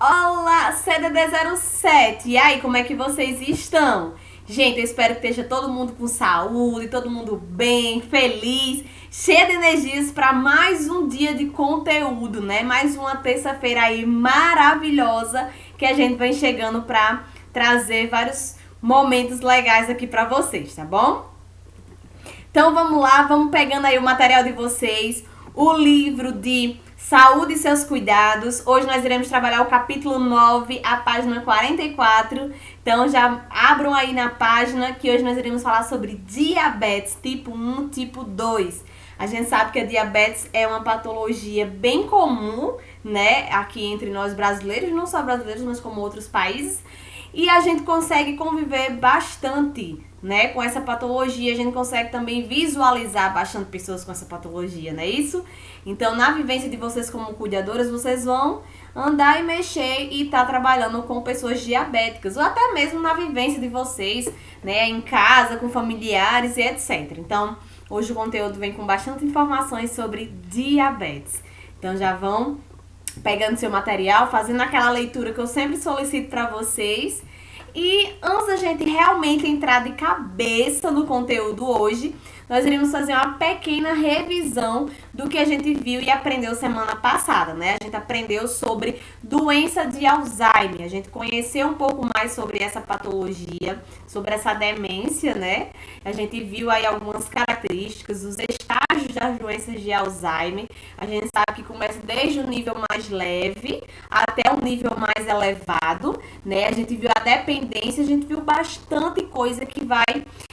Olá, CDD07. E aí, como é que vocês estão? Gente, eu espero que esteja todo mundo com saúde, todo mundo bem, feliz, cheio de energias para mais um dia de conteúdo, né? Mais uma terça-feira aí maravilhosa que a gente vem chegando para trazer vários momentos legais aqui para vocês, tá bom? Então vamos lá, vamos pegando aí o material de vocês, o livro de Saúde e seus cuidados. Hoje nós iremos trabalhar o capítulo 9, a página 44. Então já abram aí na página que hoje nós iremos falar sobre diabetes tipo 1, tipo 2. A gente sabe que a diabetes é uma patologia bem comum, né, aqui entre nós brasileiros, não só brasileiros, mas como outros países. E a gente consegue conviver bastante, né, com essa patologia. A gente consegue também visualizar bastante pessoas com essa patologia, não é isso? Então, na vivência de vocês como cuidadoras, vocês vão andar e mexer e estar trabalhando com pessoas diabéticas, ou até mesmo na vivência de vocês, né, em casa, com familiares e etc. Então, hoje o conteúdo vem com bastante informações sobre diabetes. Então, já vão pegando seu material, fazendo aquela leitura que eu sempre solicito para vocês. E antes da gente realmente entrar de cabeça no conteúdo hoje, nós iremos fazer uma pequena revisão do que a gente viu e aprendeu semana passada, né? A gente aprendeu sobre doença de Alzheimer, a gente conheceu um pouco mais sobre essa patologia, sobre essa demência, né? A gente viu aí algumas características, os estágios das doenças de Alzheimer. A gente sabe que começa desde o nível mais leve até o nível mais elevado, né? A gente viu a dependência, a gente viu bastante coisa que vai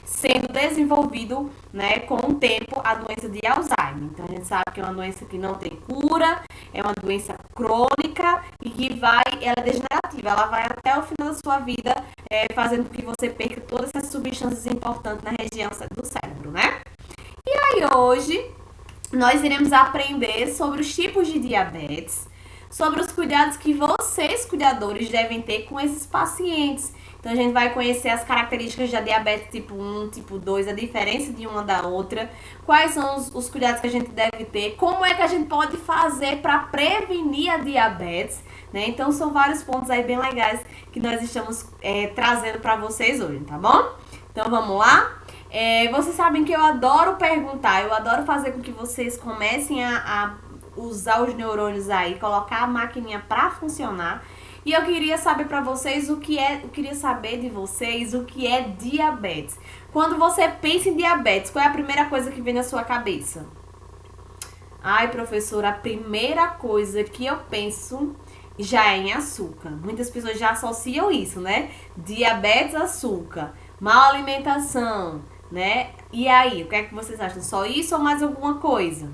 sendo desenvolvido, né, com o tempo, a doença de Alzheimer. Então, a gente sabe que é uma doença que não tem cura, é uma doença crônica e que ela é degenerativa, ela vai até o final da sua vida, fazendo com que você perca todas essas substâncias importantes na região do cérebro, né? E aí, hoje, nós iremos aprender sobre os tipos de diabetes, sobre os cuidados que vocês, cuidadores, devem ter com esses pacientes. Então, a gente vai conhecer as características da diabetes tipo 1, tipo 2, a diferença de uma da outra, quais são os cuidados que a gente deve ter, como é que a gente pode fazer para prevenir a diabetes, né? Então, são vários pontos aí bem legais que nós estamos trazendo para vocês hoje, tá bom? Então, vamos lá? Vocês sabem que eu adoro perguntar, eu adoro fazer com que vocês comecem a usar os neurônios aí, colocar a maquininha para funcionar. E eu queria saber para vocês eu queria saber de vocês o que é diabetes. Quando você pensa em diabetes, qual é a primeira coisa que vem na sua cabeça? Ai, professora, a primeira coisa que eu penso já é em açúcar. Muitas pessoas já associam isso, né? Diabetes, açúcar, má alimentação, né? E aí, o que é que vocês acham? Só isso ou mais alguma coisa?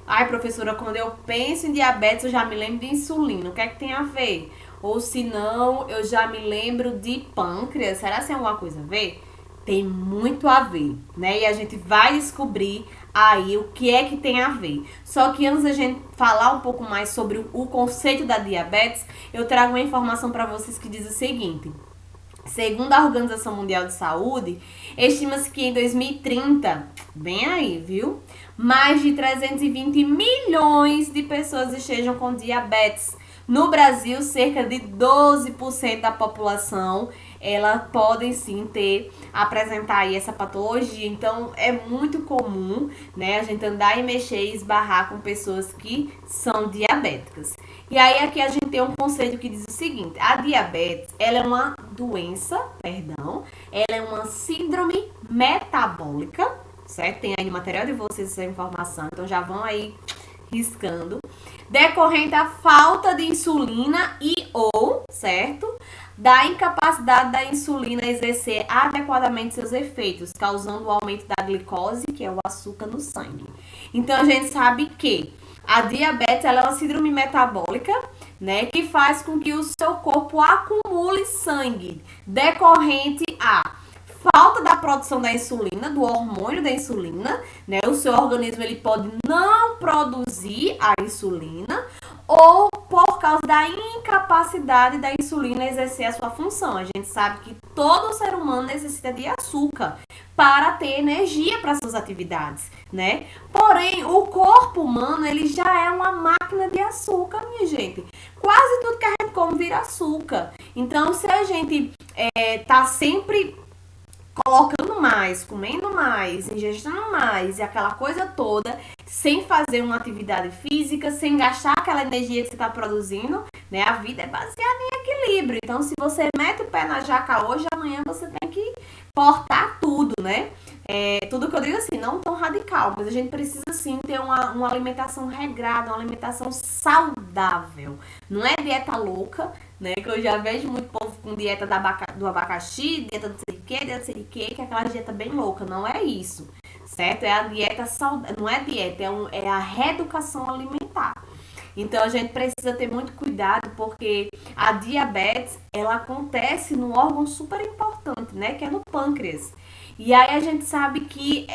Ai, professora, quando eu penso em diabetes, eu já me lembro de insulina. O que é que tem a ver? Ou se não, eu já me lembro de pâncreas. Será que tem alguma coisa a ver? Tem muito a ver, né? E a gente vai descobrir aí o que é que tem a ver. Só que antes da gente falar um pouco mais sobre o conceito da diabetes, eu trago uma informação para vocês que diz o seguinte. Segundo a Organização Mundial de Saúde, estima-se que em 2030, bem aí, viu? Mais de 320 milhões de pessoas estejam com diabetes. No Brasil, cerca de 12% da população, elas podem sim apresentar aí essa patologia. Então, é muito comum, né, a gente andar e mexer e esbarrar com pessoas que são diabéticas. E aí, aqui a gente tem um conceito que diz o seguinte: a diabetes, ela é uma doença, ela é uma síndrome metabólica, certo? Tem aí no material de vocês essa informação, então já vão aí riscando. Decorrente da falta de insulina certo? Da incapacidade da insulina exercer adequadamente seus efeitos, causando o aumento da glicose, que é o açúcar no sangue. Então, a gente sabe que a diabetes, ela é uma síndrome metabólica, né, que faz com que o seu corpo acumule sangue, decorrente a falta da produção da insulina, do hormônio da insulina, né? O seu organismo ele pode não produzir a insulina ou por causa da incapacidade da insulina exercer a sua função. A gente sabe que todo ser humano necessita de açúcar para ter energia para suas atividades, né? Porém, o corpo humano, ele já é uma máquina de açúcar, minha gente. Quase tudo que a gente come como vira açúcar. Então, se a gente tá sempre colocando mais, comendo mais, ingestando mais e aquela coisa toda, sem fazer uma atividade física, sem gastar aquela energia que você está produzindo, né? A vida é baseada em equilíbrio. Então, se você mete o pé na jaca hoje, amanhã você tem que cortar tudo, né? Tudo que eu digo assim, não tão radical, mas a gente precisa sim ter uma alimentação regrada, uma alimentação saudável. Não é dieta louca, né? Que eu já vejo muito povo com dieta do abacaxi, dieta do sei de quê, dieta do sei de quê, que é aquela dieta bem louca. Não é isso, certo? É a dieta saudável, não é dieta, é a reeducação alimentar. Então a gente precisa ter muito cuidado porque a diabetes, ela acontece num órgão super importante, né? Que é no pâncreas. E aí a gente sabe que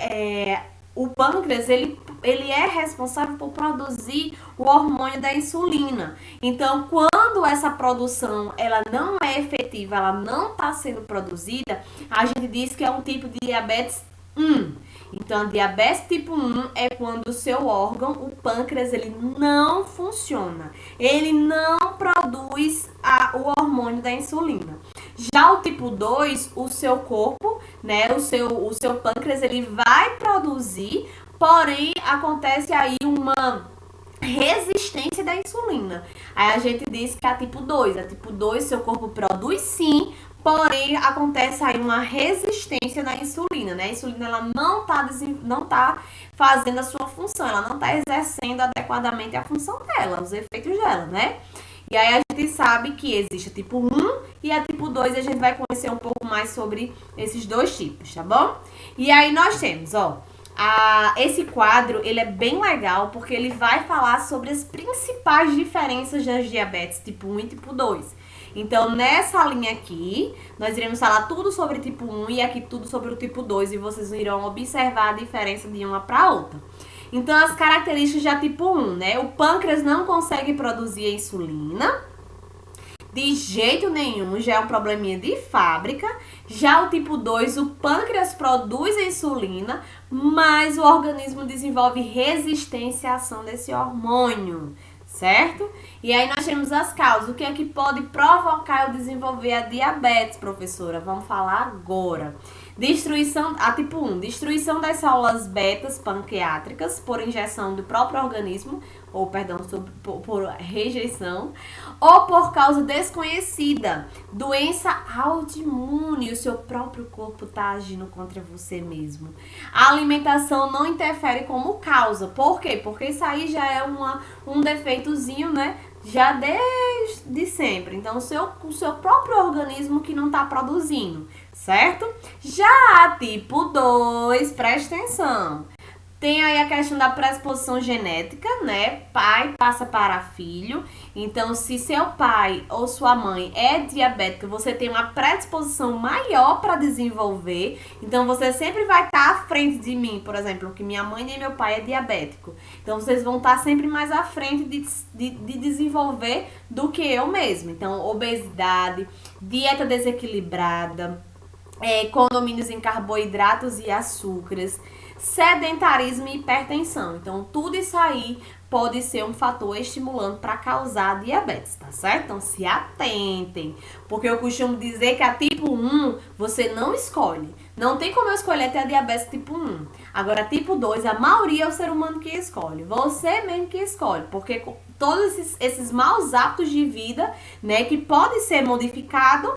o pâncreas, ele é responsável por produzir o hormônio da insulina. Então, quando essa produção ela não é efetiva, ela não está sendo produzida, a gente diz que é um tipo de diabetes 1. Então, a diabetes tipo 1 é quando o seu órgão, o pâncreas, ele não funciona. Ele não produz o hormônio da insulina. Já o tipo 2, o seu corpo, né, o seu pâncreas, ele vai produzir, porém, acontece aí uma resistência da insulina. Aí a gente diz que é a tipo 2. A tipo 2, seu corpo produz sim, porém, acontece aí uma resistência da insulina, né? A insulina, ela não tá fazendo a sua função, ela não tá exercendo adequadamente a função dela, os efeitos dela, né? E aí a gente sabe que existe a tipo 1 e a tipo 2, e a gente vai conhecer um pouco mais sobre esses dois tipos, tá bom? E aí nós temos, esse quadro, ele é bem legal porque ele vai falar sobre as principais diferenças das diabetes tipo 1 e tipo 2. Então, nessa linha aqui, nós iremos falar tudo sobre tipo 1 e aqui tudo sobre o tipo 2 e vocês irão observar a diferença de uma para outra. Então, as características da tipo 1, né? O pâncreas não consegue produzir a insulina de jeito nenhum, já é um probleminha de fábrica. Já o tipo 2, o pâncreas produz a insulina, mas o organismo desenvolve resistência à ação desse hormônio, certo? E aí nós temos as causas. O que é que pode provocar eu desenvolver a diabetes, professora? Vamos falar agora. Tipo 1, destruição das células betas pancreáticas por injeção do próprio organismo, ou perdão, por rejeição, ou por causa desconhecida, doença autoimune, o seu próprio corpo está agindo contra você mesmo. A alimentação não interfere como causa. Por quê? Porque isso aí já é um defeitozinho, né? Já desde sempre. Então, o seu próprio organismo que não está produzindo, certo? Já a tipo 2, presta atenção. Tem aí a questão da predisposição genética, né? Pai passa para filho. Então, se seu pai ou sua mãe é diabética, você tem uma predisposição maior para desenvolver. Então, você sempre vai estar à frente de mim, por exemplo, que minha mãe e meu pai é diabético. Então, vocês vão estar sempre mais à frente de desenvolver do que eu mesmo. Então, obesidade, dieta desequilibrada, condomínios em carboidratos e açúcares, sedentarismo e hipertensão. Então, tudo isso aí pode ser um fator estimulante para causar diabetes, tá certo? Então, se atentem, porque eu costumo dizer que a tipo 1 você não escolhe. Não tem como eu escolher ter a diabetes tipo 1. Agora, tipo 2, a maioria é o ser humano que escolhe. Você mesmo que escolhe, porque todos esses maus hábitos de vida, né, que pode ser modificado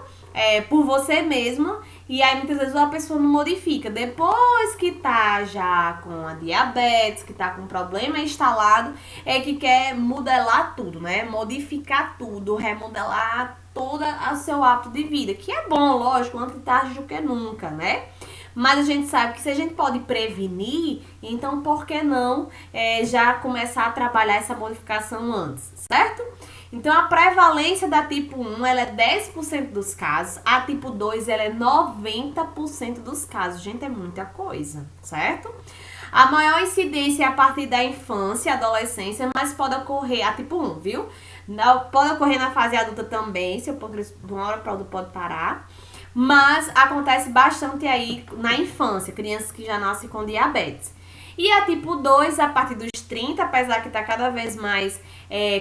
por você mesma. E aí, muitas vezes, a pessoa não modifica. Depois que tá já com a diabetes, que tá com um problema instalado, é que quer modelar tudo, né? Modificar tudo, remodelar todo o seu hábito de vida. Que é bom, lógico, antes tarde do que nunca, né? Mas a gente sabe que se a gente pode prevenir, então por que não já começar a trabalhar essa modificação antes, certo? Então, a prevalência da tipo 1, ela é 10% dos casos. A tipo 2, ela é 90% dos casos. Gente, é muita coisa, certo? A maior incidência é a partir da infância e adolescência, mas pode ocorrer, a tipo 1, viu? Pode ocorrer na fase adulta também, se de uma hora para outra pode parar. Mas acontece bastante aí na infância, crianças que já nascem com diabetes. E a tipo 2, a partir dos 30, apesar que tá cada vez mais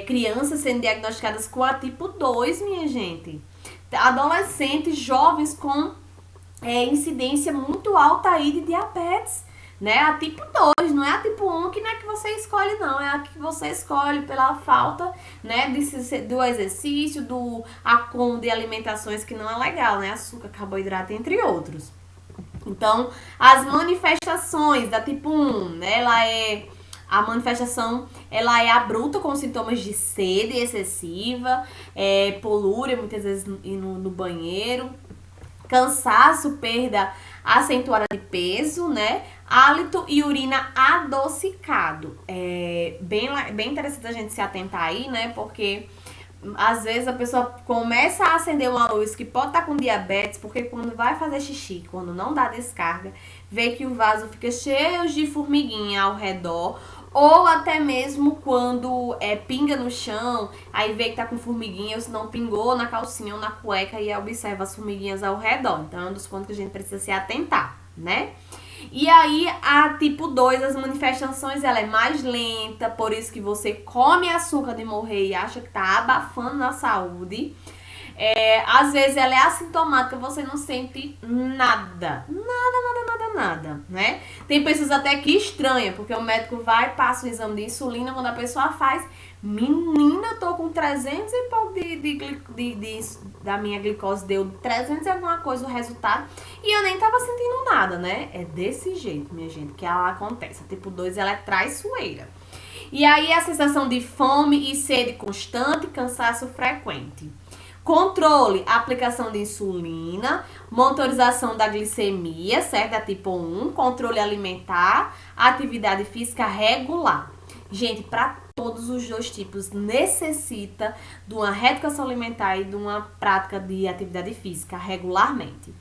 crianças sendo diagnosticadas com a tipo 2, minha gente. Adolescentes, jovens com incidência muito alta aí de diabetes, né? A tipo 2, não é a tipo 1 que não é que você escolhe, não. É a que você escolhe pela falta, né, do exercício, do acúmulo de alimentações que não é legal, né? Açúcar, carboidrato, entre outros. Então, as manifestações da tipo 1, né, a manifestação ela é abrupta com sintomas de sede excessiva, polúria, muitas vezes no banheiro, cansaço, perda acentuada de peso, né? Hálito e urina adocicado. É bem interessante a gente se atentar aí, né? Porque às vezes a pessoa começa a acender uma luz que pode estar com diabetes, porque quando vai fazer xixi, quando não dá descarga, vê que o vaso fica cheio de formiguinha ao redor, ou até mesmo quando pinga no chão, aí vê que tá com formiguinha, ou se não pingou na calcinha ou na cueca e observa as formiguinhas ao redor. Então é um dos pontos que a gente precisa se atentar, né? E aí, a tipo 2, as manifestações, ela é mais lenta, por isso que você come açúcar de morrer e acha que tá abafando na saúde. Às vezes ela é assintomática, você não sente nada, né? Tem pessoas até que estranham, porque o médico vai e passa o exame de insulina, quando a pessoa faz, menina, eu tô com 300 e pouco da minha glicose, deu 300 e alguma coisa o resultado, e eu nem tava sentindo nada, né? É desse jeito, minha gente, que ela acontece. A tipo 2, ela é traiçoeira. E aí a sensação de fome e sede constante, cansaço frequente. Controle, aplicação de insulina, monitorização da glicemia, certo? A tipo 1, controle alimentar, atividade física regular. Gente, para todos os dois tipos necessita de uma reeducação alimentar e de uma prática de atividade física regularmente.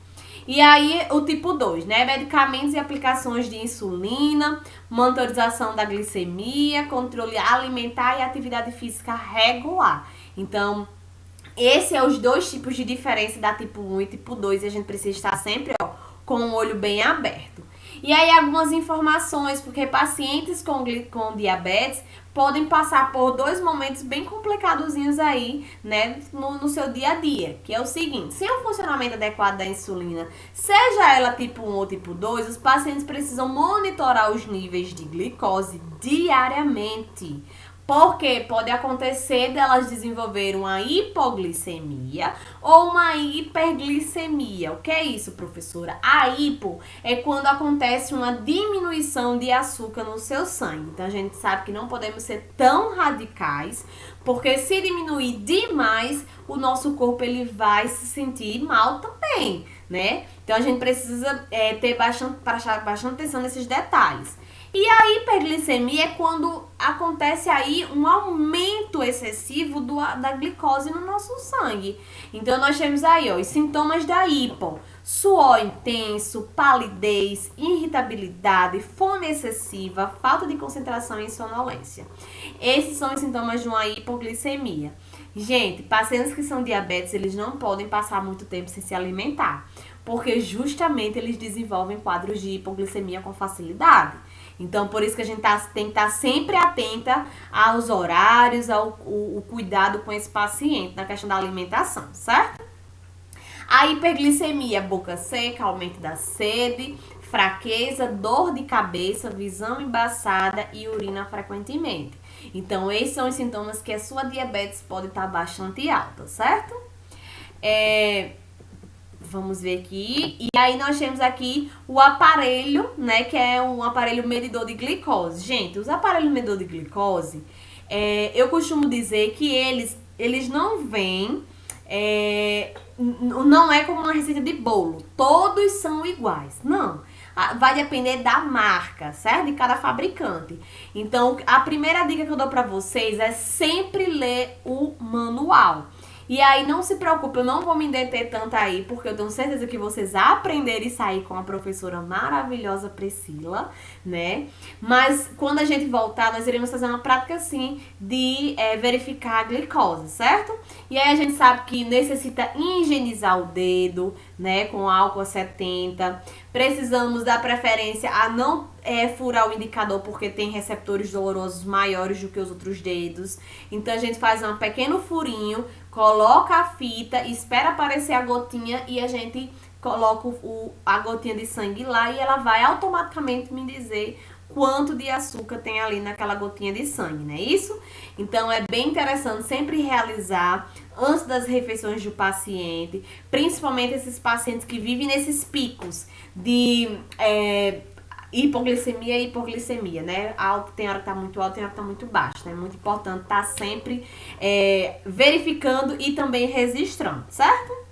E aí, o tipo 2, né? Medicamentos e aplicações de insulina, monitorização da glicemia, controle alimentar e atividade física regular. Então, esse é os dois tipos de diferença da tipo 1 e tipo 2 e a gente precisa estar sempre com o olho bem aberto. E aí algumas informações, porque pacientes com diabetes podem passar por dois momentos bem complicadozinhos aí, né, no seu dia a dia, que é o seguinte: sem o funcionamento adequado da insulina, seja ela tipo 1 ou tipo 2, os pacientes precisam monitorar os níveis de glicose diariamente. Porque pode acontecer delas desenvolverem uma hipoglicemia ou uma hiperglicemia. O que é isso, professora? A hipo é quando acontece uma diminuição de açúcar no seu sangue. Então a gente sabe que não podemos ser tão radicais, porque se diminuir demais, o nosso corpo ele vai se sentir mal também, né? Então a gente precisa prestar bastante atenção nesses detalhes. E a hiperglicemia é quando acontece aí um aumento excessivo da glicose no nosso sangue. Então, nós temos aí os sintomas da hipo: suor intenso, palidez, irritabilidade, fome excessiva, falta de concentração e sonolência. Esses são os sintomas de uma hipoglicemia. Gente, pacientes que são diabéticos, eles não podem passar muito tempo sem se alimentar, porque justamente eles desenvolvem quadros de hipoglicemia com facilidade. Então, por isso que a gente tem que estar sempre atenta aos horários, o cuidado com esse paciente na questão da alimentação, certo? A hiperglicemia, boca seca, aumento da sede, fraqueza, dor de cabeça, visão embaçada e urina frequentemente. Então, esses são os sintomas que a sua diabetes pode estar bastante alta, certo? Vamos ver aqui. E aí nós temos aqui o aparelho, né? Que é um aparelho medidor de glicose. Gente, os aparelhos medidor de glicose, eu costumo dizer que eles não vêm... não é como uma receita de bolo. Todos são iguais. Não. Vai depender da marca, certo? De cada fabricante. Então, a primeira dica que eu dou pra vocês é sempre ler o manual. E aí não se preocupe, eu não vou me deter tanto aí, porque eu tenho certeza que vocês aprenderem e sair com a professora maravilhosa Priscila, né? Mas quando a gente voltar, nós iremos fazer uma prática assim de verificar a glicose, certo? E aí a gente sabe que necessita higienizar o dedo, né, com álcool 70. Precisamos dar preferência a não furar o indicador porque tem receptores dolorosos maiores do que os outros dedos. Então a gente faz um pequeno furinho, coloca a fita, espera aparecer a gotinha e a gente coloca a gotinha de sangue lá e ela vai automaticamente me dizer quanto de açúcar tem ali naquela gotinha de sangue, não é isso? Então é bem interessante sempre realizar antes das refeições do paciente, principalmente esses pacientes que vivem nesses picos de hipoglicemia e hipoglicemia, né? Alto, tem hora que tá muito alto, tem hora que tá muito baixo, né? É muito importante estar sempre verificando e também registrando, certo?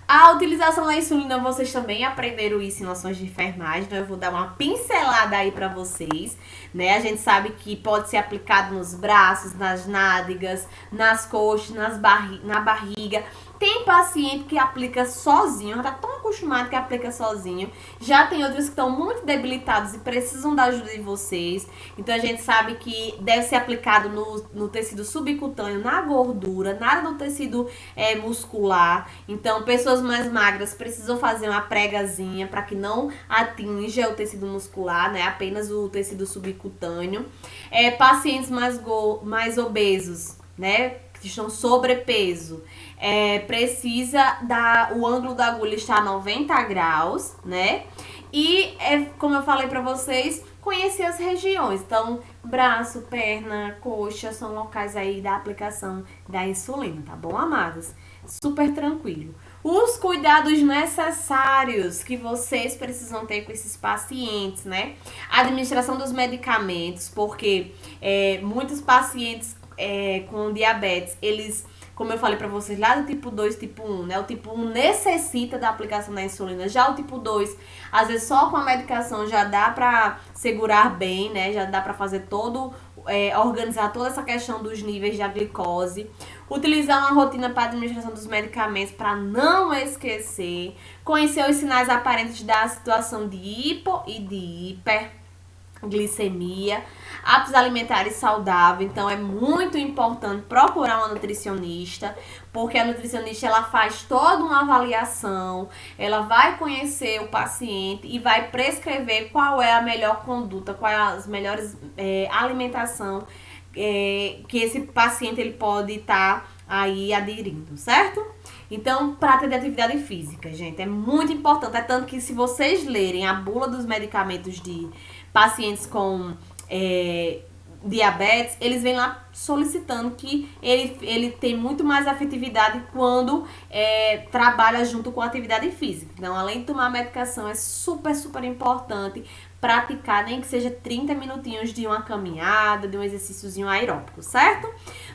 A utilização da insulina, vocês também aprenderam isso em noções de enfermagem, então eu vou dar uma pincelada aí pra vocês, né? A gente sabe que pode ser aplicado nos braços, nas nádegas, nas coxas, na barriga. Tem paciente que aplica sozinho, já tá tão acostumado que aplica sozinho. Já tem outros que estão muito debilitados e precisam da ajuda de vocês. Então a gente sabe que deve ser aplicado no tecido subcutâneo, na gordura, nada no tecido muscular. Então pessoas mais magras precisam fazer uma pregazinha para que não atinja o tecido muscular, né? Apenas o tecido subcutâneo. Pacientes mais obesos, né? Que estão sobrepeso. Precisa o ângulo da agulha estar a 90 graus, né? E, como eu falei pra vocês, conhecer as regiões. Então, braço, perna, coxa são locais aí da aplicação da insulina, tá bom, amadas? Super tranquilo. Os cuidados necessários que vocês precisam ter com esses pacientes, né? A administração dos medicamentos, porque muitos pacientes com diabetes, eles, como eu falei pra vocês, lá do tipo 2 e tipo 1, né? O tipo 1 necessita da aplicação da insulina. Já o tipo 2, às vezes só com a medicação já dá pra segurar bem, né? Já dá pra fazer organizar toda essa questão dos níveis da glicose. Utilizar uma rotina para administração dos medicamentos para não esquecer. Conhecer os sinais aparentes da situação de hipo e de hiperglicemia. Hábitos alimentares saudáveis, então é muito importante procurar uma nutricionista, porque a nutricionista ela faz toda uma avaliação, ela vai conhecer o paciente e vai prescrever qual é a melhor conduta, qual é as melhores alimentação que esse paciente ele pode estar aí aderindo, certo? Então, prática de atividade física, gente, é muito importante, é tanto que se vocês lerem a bula dos medicamentos de pacientes com diabetes, eles vêm lá solicitando que ele tem muito mais afetividade quando trabalha junto com a atividade física. Então, além de tomar a medicação, é super, super importante praticar, nem que seja 30 minutinhos de uma caminhada, de um exercíciozinho aeróbico, certo?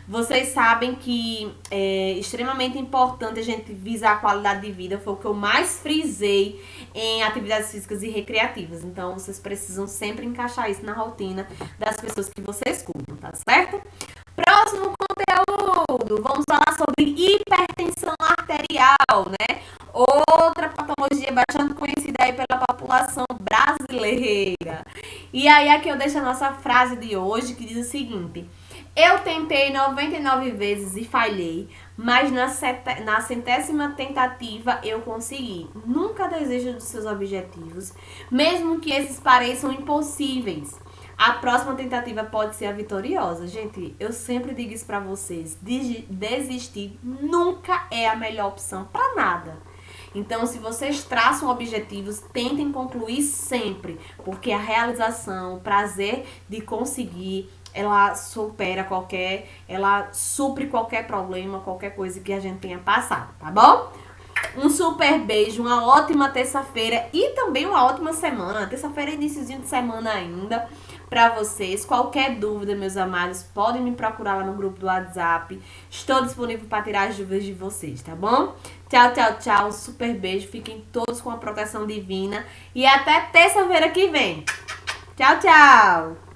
Vocês sabem que é extremamente importante a gente visar a qualidade de vida, foi o que eu mais frisei em atividades físicas e recreativas. Então, vocês precisam sempre encaixar isso na rotina das pessoas que vocês cuidam, tá certo? Próximo conteúdo, vamos falar sobre hipertensão arterial, né? Outra patologia bastante conhecida aí pela população brasileira. E aí aqui eu deixo a nossa frase de hoje que diz o seguinte: eu tentei 99 vezes e falhei, mas na 100ª tentativa eu consegui. Nunca desista dos seus objetivos, mesmo que esses pareçam impossíveis. A próxima tentativa pode ser a vitoriosa. Gente, eu sempre digo isso pra vocês. Desistir nunca é a melhor opção pra nada. Então, se vocês traçam objetivos, tentem concluir sempre. Porque a realização, o prazer de conseguir, ela supre qualquer problema, qualquer coisa que a gente tenha passado, tá bom? Um super beijo, uma ótima terça-feira e também uma ótima semana. Terça-feira é iniciozinho de semana ainda pra vocês. Qualquer dúvida, meus amados, podem me procurar lá no grupo do WhatsApp. Estou disponível para tirar as dúvidas de vocês, tá bom? Tchau, tchau, tchau. Um super beijo. Fiquem todos com a proteção divina. E até terça-feira que vem. Tchau, tchau.